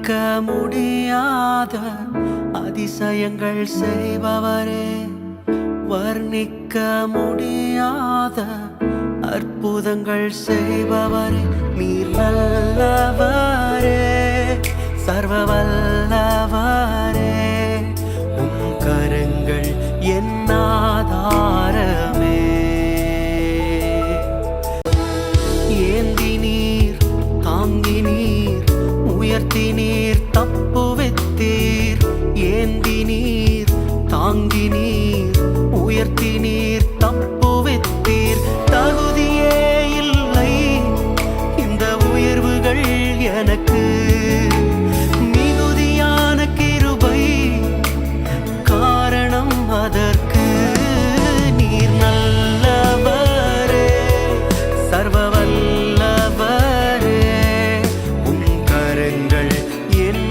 முடியாத அதிசயங்கள் செய்பவரே, வர்ணிக்க முடியாத அற்புதங்கள் செய்பவரே, நீர் நல்லவரே, சர்வ வல்லவரே, உம் கரங்கள் என் ஆதாரமே. ஏந்தி நீர், தாங்கி நீர், உயர்த்தி நீர், தப்புவித்தீர். ஏந்தி நீர், தாங்கி நீர், உயர்த்தி நீர், தப்புவித்தீர். தகுதியே இல்லை இந்த உயர்வுகள் எனக்கு, மிகுதியான கிருபை காரணம் அதற்கு. நீர் நல்லவரே, சர்வ வல்லவரே, உம் கரங்கள் என்